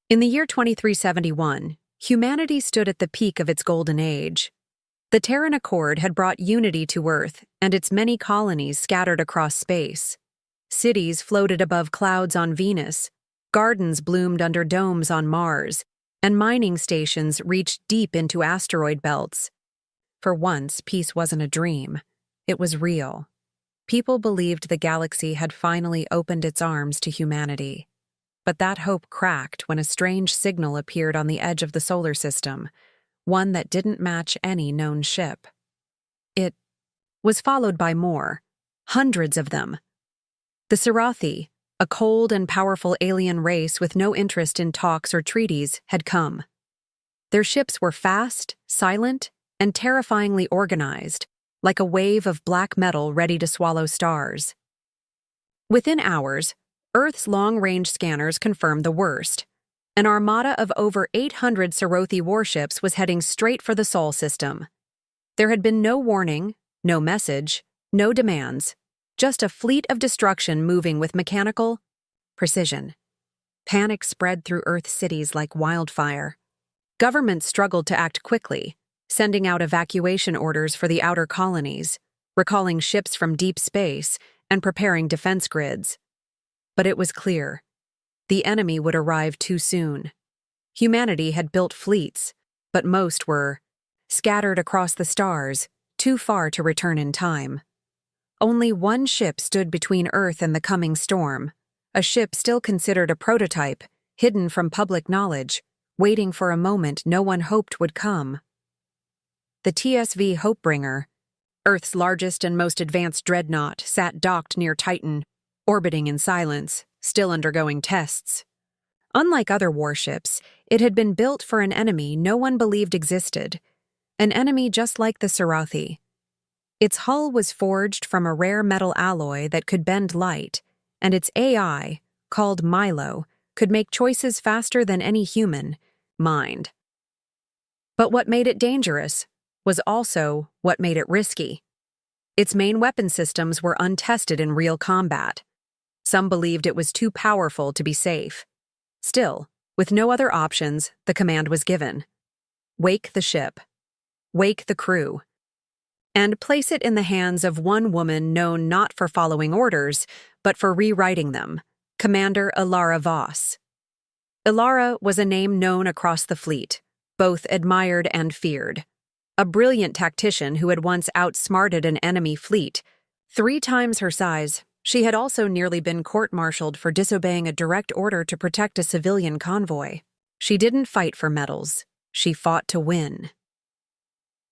In the year 2371, humanity stood at the peak of its golden age. The Terran Accord had brought unity to Earth and its many colonies scattered across space. Cities floated above clouds on Venus, gardens bloomed under domes on Mars, and mining stations reached deep into asteroid belts. For once, peace wasn't a dream. It was real. People believed the galaxy had finally opened its arms to humanity. But that hope cracked when a strange signal appeared on the edge of the solar system, one that didn't match any known ship. It was followed by more, hundreds of them. The Sarathi, a cold and powerful alien race with no interest in talks or treaties, had come. Their ships were fast, silent, and terrifyingly organized, like a wave of black metal ready to swallow stars. Within hours, Earth's long-range scanners confirmed the worst. An armada of over 800 Sarathi warships was heading straight for the Sol system. There had been no warning, no message, no demands, just a fleet of destruction moving with mechanical precision. Panic spread through Earth's cities like wildfire. Governments struggled to act quickly, sending out evacuation orders for the outer colonies, recalling ships from deep space, and preparing defense grids. But it was clear. The enemy would arrive too soon. Humanity had built fleets, but most were scattered across the stars, too far to return in time. Only one ship stood between Earth and the coming storm, a ship still considered a prototype, hidden from public knowledge, waiting for a moment no one hoped would come. The TSV Hopebringer, Earth's largest and most advanced dreadnought, sat docked near Titan, orbiting in silence, still undergoing tests. Unlike other warships, it had been built for an enemy no one believed existed, an enemy just like the Sarathi. Its hull was forged from a rare metal alloy that could bend light, and its AI, called Milo, could make choices faster than any human mind. But what made it dangerous was also what made it risky. Its main weapon systems were untested in real combat. Some believed it was too powerful to be safe. Still, with no other options, the command was given. Wake the ship. Wake the crew. And place it in the hands of one woman known not for following orders, but for rewriting them, Commander Ilara Voss. Ilara was a name known across the fleet, both admired and feared. A brilliant tactician who had once outsmarted an enemy fleet. 3 times her size, she had also nearly been court-martialed for disobeying a direct order to protect a civilian convoy. She didn't fight for medals. She fought to win.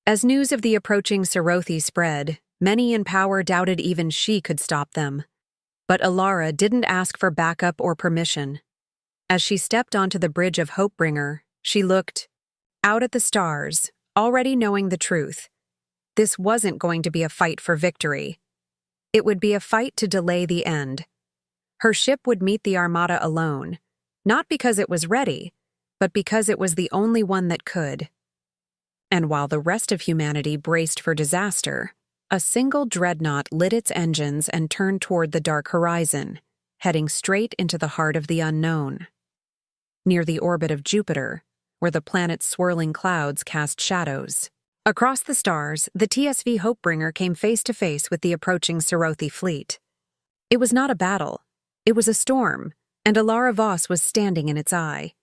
As news of the approaching Sarathi spread, many in power doubted even she could stop them. But Ilara didn't ask for backup or permission. As she stepped onto the bridge of Hopebringer, she looked out at the stars, already knowing the truth. This wasn't going to be a fight for victory. It would be a fight to delay the end. Her ship would meet the armada alone, not because it was ready, but because it was the only one that could. And while the rest of humanity braced for disaster, a single dreadnought lit its engines and turned toward the dark horizon, heading straight into the heart of the unknown. Near the orbit of Jupiter, where the planet's swirling clouds cast shadows. Across the stars, the TSV Hopebringer came face to face with the approaching Sarathi fleet. It was not a battle. It was a storm, and Ilara Voss was standing in its eye.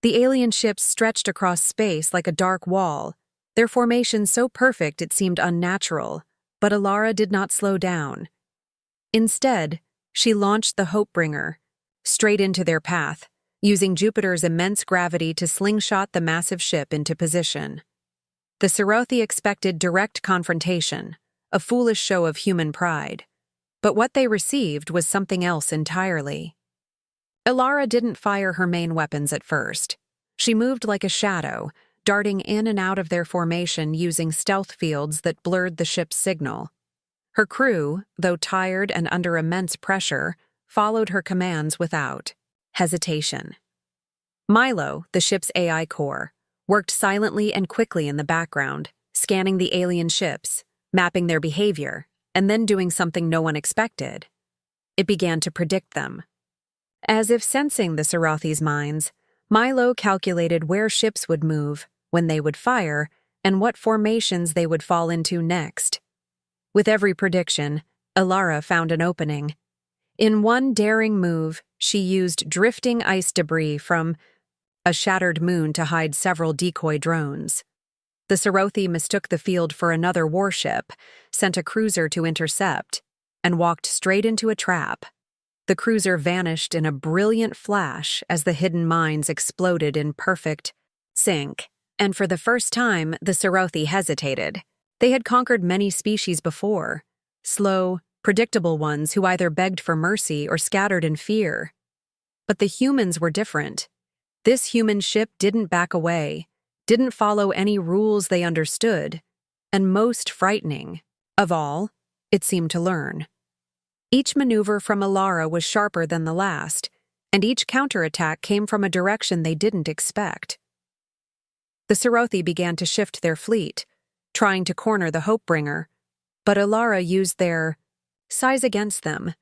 The alien ships stretched across space like a dark wall, their formation so perfect it seemed unnatural, but Ilara did not slow down. Instead, she launched the Hopebringer straight into their path, using Jupiter's immense gravity to slingshot the massive ship into position. The Sarathi expected direct confrontation, a foolish show of human pride. But what they received was something else entirely. Ilara didn't fire her main weapons at first. She moved like a shadow, darting in and out of their formation using stealth fields that blurred the ship's signal. Her crew, though tired and under immense pressure, followed her commands without hesitation. Milo, the ship's AI core, worked silently and quickly in the background, scanning the alien ships, mapping their behavior, and then doing something no one expected. It began to predict them. As if sensing the Sarathi's minds, Milo calculated where ships would move, when they would fire, and what formations they would fall into next. With every prediction, Alara found an opening. In one daring move, she used drifting ice debris from a shattered moon to hide several decoy drones. The Sarothi mistook the field for another warship, sent a cruiser to intercept, and walked straight into a trap. The cruiser vanished in a brilliant flash as the hidden mines exploded in perfect sync. And for the first time, the Sarothi hesitated. They had conquered many species before, slow, predictable ones who either begged for mercy or scattered in fear. But the humans were different. This human ship didn't back away, didn't follow any rules they understood, and most frightening of all, it seemed to learn. Each maneuver from Alara was sharper than the last, and each counterattack came from a direction they didn't expect. The Sarothi began to shift their fleet, trying to corner the Hopebringer, but Alara used their size against them.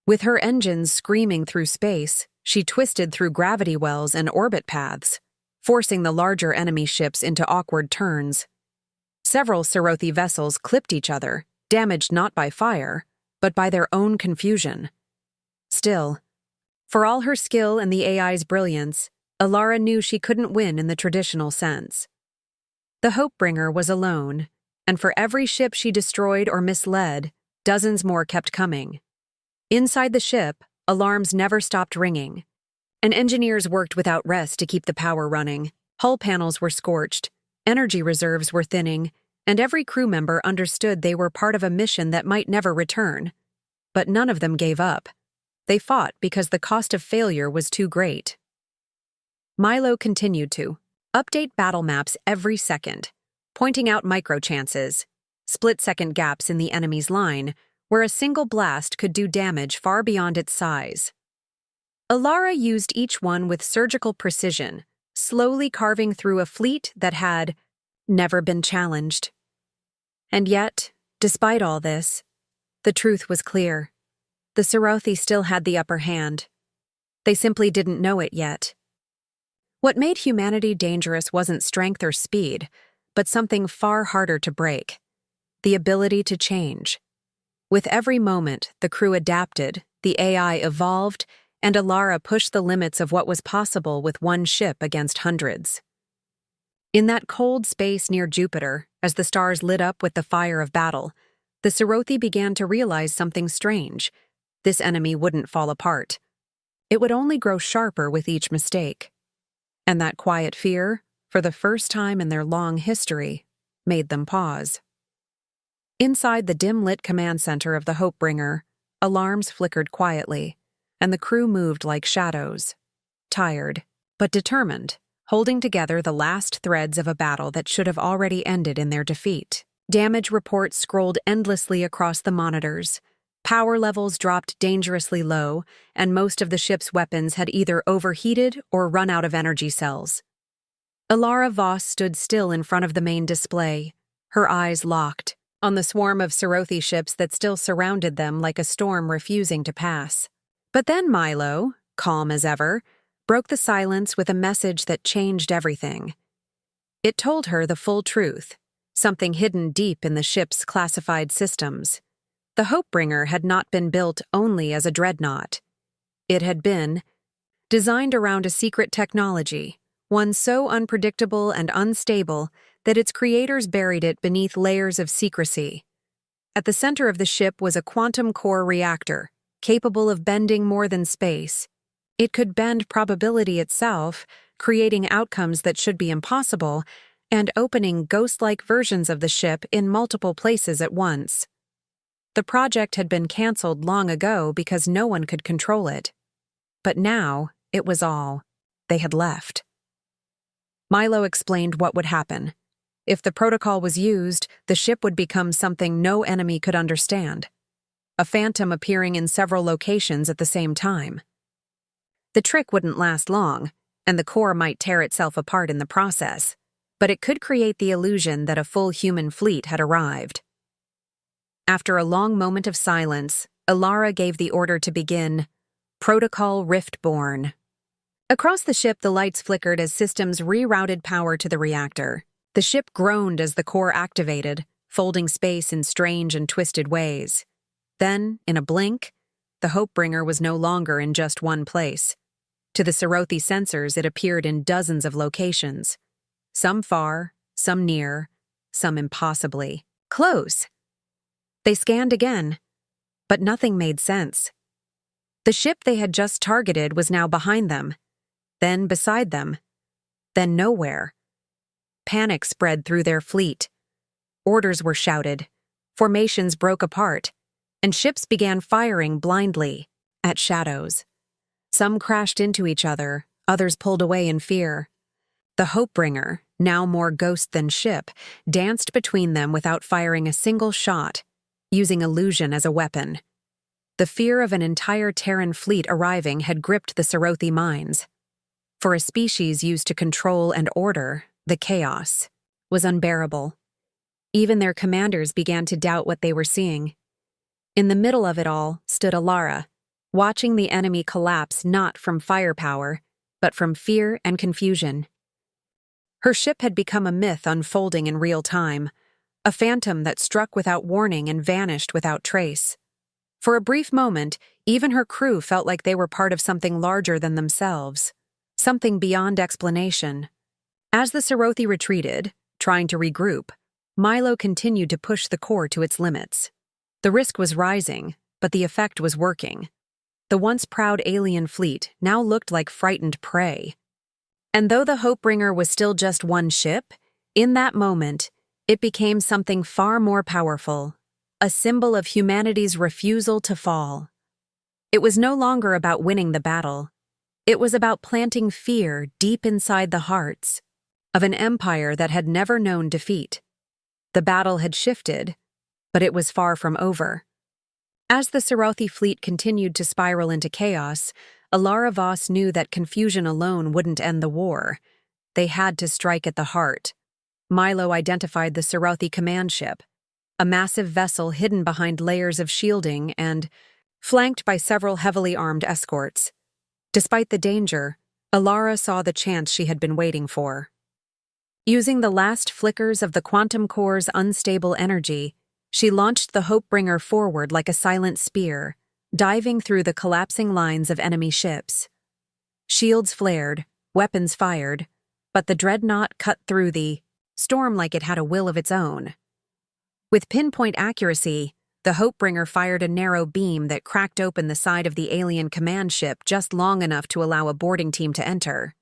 With her engines screaming through space, she twisted through gravity wells and orbit paths, forcing the larger enemy ships into awkward turns. Several Sarothi vessels clipped each other, damaged not by fire, but by their own confusion. Still, for all her skill and the AI's brilliance, Alara knew she couldn't win in the traditional sense. The Hopebringer was alone, and for every ship she destroyed or misled, dozens more kept coming. Inside the ship, alarms never stopped ringing, and engineers worked without rest to keep the power running. Hull panels were scorched, energy reserves were thinning, and every crew member understood they were part of a mission that might never return. But none of them gave up. They fought because the cost of failure was too great. Milo continued to update battle maps every second, pointing out microchances, split-second gaps in the enemy's line, where a single blast could do damage far beyond its size. Alara used each one with surgical precision, slowly carving through a fleet that had never been challenged. And yet, despite all this, the truth was clear. The Sarothi still had the upper hand. They simply didn't know it yet. What made humanity dangerous wasn't strength or speed, but something far harder to break: the ability to change. With every moment, the crew adapted, the AI evolved, and Alara pushed the limits of what was possible with one ship against hundreds. In that cold space near Jupiter, as the stars lit up with the fire of battle, the Sarothi began to realize something strange. This enemy wouldn't fall apart. It would only grow sharper with each mistake. And that quiet fear, for the first time in their long history, made them pause. Inside the dim-lit command center of the Hopebringer, alarms flickered quietly, and the crew moved like shadows, tired, but determined, holding together the last threads of a battle that should have already ended in their defeat. Damage reports scrolled endlessly across the monitors. Power levels dropped dangerously low, and most of the ship's weapons had either overheated or run out of energy cells. Alara Voss stood still in front of the main display, her eyes locked on the swarm of Sarothi ships that still surrounded them like a storm refusing to pass. But then Milo, calm as ever, broke the silence with a message that changed everything. It told her the full truth, something hidden deep in the ship's classified systems. The Hopebringer had not been built only as a dreadnought. It had been designed around a secret technology, one so unpredictable and unstable that its creators buried it beneath layers of secrecy. At the center of the ship was a quantum core reactor, capable of bending more than space. It could bend probability itself, creating outcomes that should be impossible, and opening ghost-like versions of the ship in multiple places at once. The project had been canceled long ago because no one could control it. But now, it was all. They had left. Milo explained what would happen. If the protocol was used, the ship would become something no enemy could understand. A phantom appearing in several locations at the same time. The trick wouldn't last long, and the core might tear itself apart in the process, but it could create the illusion that a full human fleet had arrived. After a long moment of silence, Alara gave the order to begin Protocol Riftborn. Across the ship, the lights flickered as systems rerouted power to the reactor. The ship groaned as the core activated, folding space in strange and twisted ways. Then, in a blink, the Hopebringer was no longer in just one place. To the Serothi sensors, it appeared in dozens of locations. Some far, some near, some impossibly close. They scanned again, but nothing made sense. The ship they had just targeted was now behind them, then beside them, then nowhere. Panic spread through their fleet. Orders were shouted, formations broke apart, and ships began firing blindly at shadows. Some crashed into each other, others pulled away in fear. The Hopebringer, now more ghost than ship, danced between them without firing a single shot, using illusion as a weapon. The fear of an entire Terran fleet arriving had gripped the Serothi minds. For a species used to control and order, the chaos was unbearable. Even their commanders began to doubt what they were seeing. In the middle of it all stood Alara, watching the enemy collapse not from firepower, but from fear and confusion. Her ship had become a myth unfolding in real time, a phantom that struck without warning and vanished without trace. For a brief moment, even her crew felt like they were part of something larger than themselves, something beyond explanation. As the Serothi retreated, trying to regroup, Milo continued to push the core to its limits. The risk was rising, but the effect was working. The once proud alien fleet now looked like frightened prey. And though the Hopebringer was still just one ship, in that moment, it became something far more powerful, a symbol of humanity's refusal to fall. It was no longer about winning the battle. It was about planting fear deep inside the hearts of an empire that had never known defeat. The battle had shifted, but it was far from over. As the Serothi fleet continued to spiral into chaos, Alara Voss knew that confusion alone wouldn't end the war. They had to strike at the heart. Milo identified the Serothi command ship, a massive vessel hidden behind layers of shielding and flanked by several heavily armed escorts. Despite the danger, Alara saw the chance she had been waiting for. Using the last flickers of the quantum core's unstable energy, she launched the Hopebringer forward like a silent spear, diving through the collapsing lines of enemy ships. Shields flared, weapons fired, but the dreadnought cut through the storm like it had a will of its own. With pinpoint accuracy, the Hopebringer fired a narrow beam that cracked open the side of the alien command ship just long enough to allow a boarding team to enter.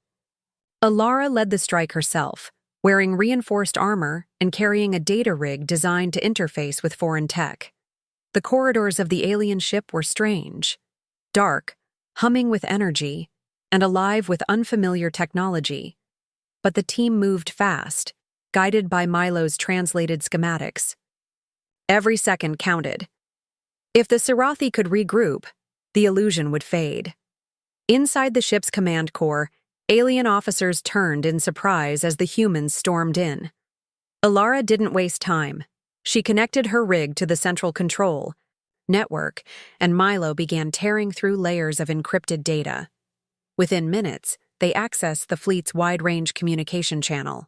Alara led the strike herself, wearing reinforced armor and carrying a data rig designed to interface with foreign tech. The corridors of the alien ship were strange, dark, humming with energy, and alive with unfamiliar technology. But the team moved fast, guided by Milo's translated schematics. Every second counted. If the Serothi could regroup, the illusion would fade. Inside the ship's command core, alien officers turned in surprise as the humans stormed in. Alara didn't waste time. She connected her rig to the central control network, and Milo began tearing through layers of encrypted data. Within minutes, they accessed the fleet's wide-range communication channel.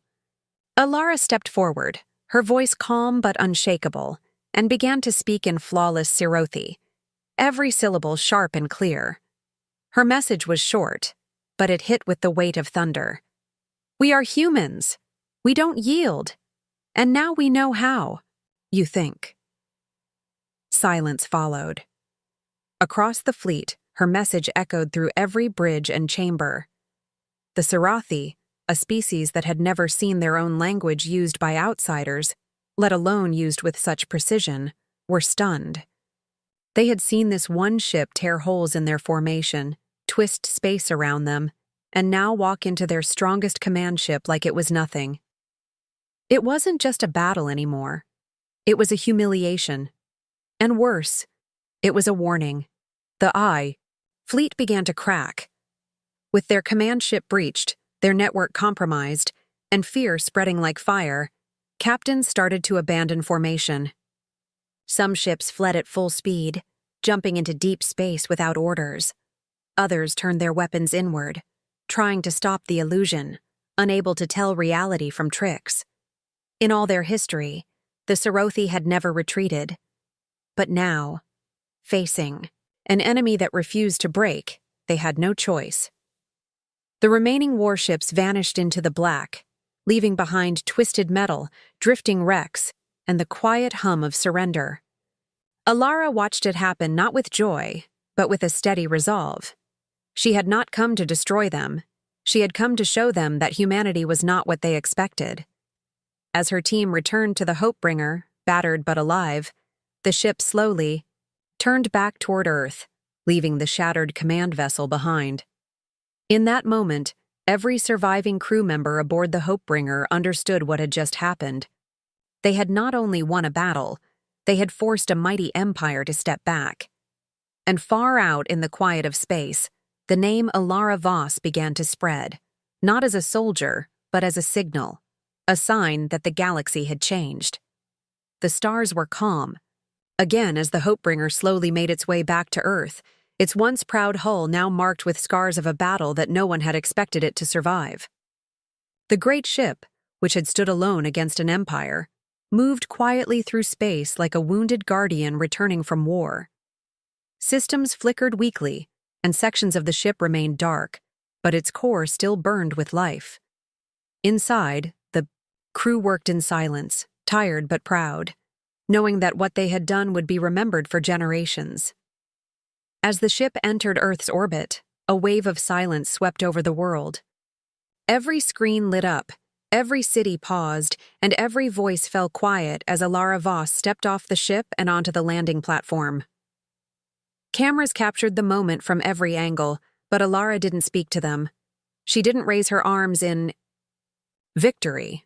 Alara stepped forward, her voice calm but unshakable, and began to speak in flawless Serothi, every syllable sharp and clear. Her message was short, but it hit with the weight of thunder. "We are humans. We don't yield. And now we know how, you think." Silence followed. Across the fleet, her message echoed through every bridge and chamber. The Serothi, a species that had never seen their own language used by outsiders, let alone used with such precision, were stunned. They had seen this one ship tear holes in their formation, twist space around them, and now walk into their strongest command ship like it was nothing. It wasn't just a battle anymore. It was a humiliation. And worse, it was a warning. The fleet began to crack. With their command ship breached, their network compromised, and fear spreading like fire, captains started to abandon formation. Some ships fled at full speed, jumping into deep space without orders. Others turned their weapons inward, trying to stop the illusion, unable to tell reality from tricks. In all their history, the Serothi had never retreated. But now, facing an enemy that refused to break, they had no choice. The remaining warships vanished into the black, leaving behind twisted metal, drifting wrecks, and the quiet hum of surrender. Alara watched it happen not with joy, but with a steady resolve. She had not come to destroy them. She had come to show them that humanity was not what they expected. As her team returned to the Hopebringer, battered but alive, the ship slowly turned back toward Earth, leaving the shattered command vessel behind. In that moment, every surviving crew member aboard the Hopebringer understood what had just happened. They had not only won a battle, they had forced a mighty empire to step back. And far out in the quiet of space, the name Alara Voss began to spread, not as a soldier, but as a signal, a sign that the galaxy had changed. The stars were calm. Again, as the Hopebringer slowly made its way back to Earth, its once proud hull now marked with scars of a battle that no one had expected it to survive. The great ship, which had stood alone against an empire, moved quietly through space like a wounded guardian returning from war. Systems flickered weakly, and sections of the ship remained dark, but its core still burned with life. Inside, the crew worked in silence, tired but proud, knowing that what they had done would be remembered for generations. As the ship entered Earth's orbit, a wave of silence swept over the world. Every screen lit up, every city paused, and every voice fell quiet as Alara Voss stepped off the ship and onto the landing platform. Cameras captured the moment from every angle, but Alara didn't speak to them. She didn't raise her arms in victory.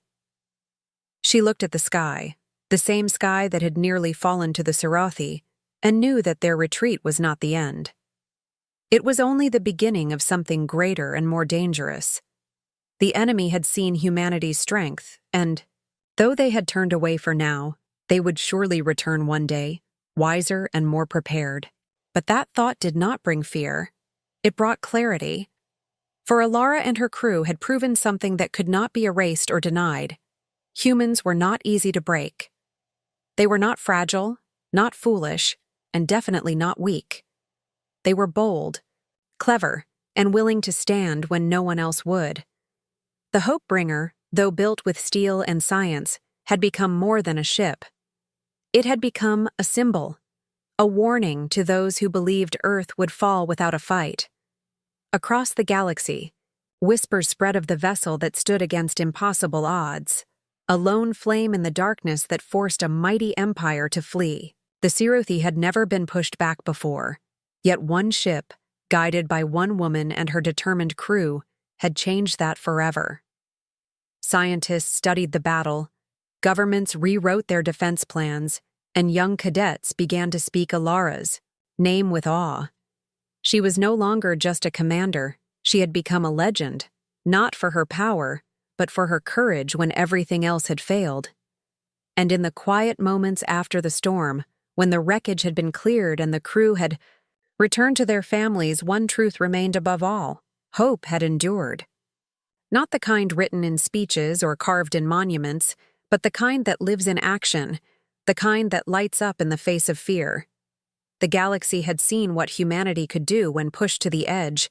She looked at the sky, the same sky that had nearly fallen to the Serothi, and knew that their retreat was not the end. It was only the beginning of something greater and more dangerous. The enemy had seen humanity's strength, and, though they had turned away for now, they would surely return one day, wiser and more prepared. But that thought did not bring fear. It brought clarity. For Alara and her crew had proven something that could not be erased or denied. Humans were not easy to break. They were not fragile, not foolish, and definitely not weak. They were bold, clever, and willing to stand when no one else would. The Hopebringer, though built with steel and science, had become more than a ship. It had become a symbol, a warning to those who believed Earth would fall without a fight. Across the galaxy, whispers spread of the vessel that stood against impossible odds, a lone flame in the darkness that forced a mighty empire to flee. The Serothi had never been pushed back before, yet one ship, guided by one woman and her determined crew, had changed that forever. Scientists studied the battle, governments rewrote their defense plans, and young cadets began to speak Alara's name with awe. She was no longer just a commander, she had become a legend, not for her power, but for her courage when everything else had failed. And in the quiet moments after the storm, when the wreckage had been cleared and the crew had returned to their families, one truth remained above all: hope had endured. Not the kind written in speeches or carved in monuments, but the kind that lives in action, the kind that lights up in the face of fear. The galaxy had seen what humanity could do when pushed to the edge.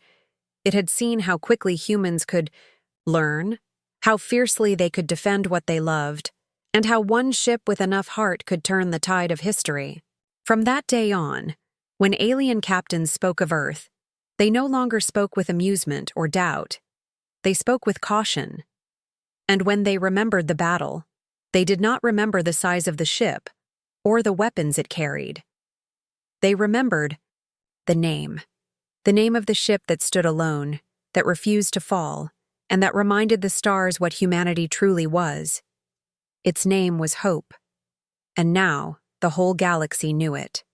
It had seen how quickly humans could learn, how fiercely they could defend what they loved, and how one ship with enough heart could turn the tide of history. From that day on, when alien captains spoke of Earth, they no longer spoke with amusement or doubt. They spoke with caution. And when they remembered the battle, they did not remember the size of the ship or the weapons it carried. They remembered the name of the ship that stood alone, that refused to fall, and that reminded the stars what humanity truly was. Its name was Hope, and now the whole galaxy knew it.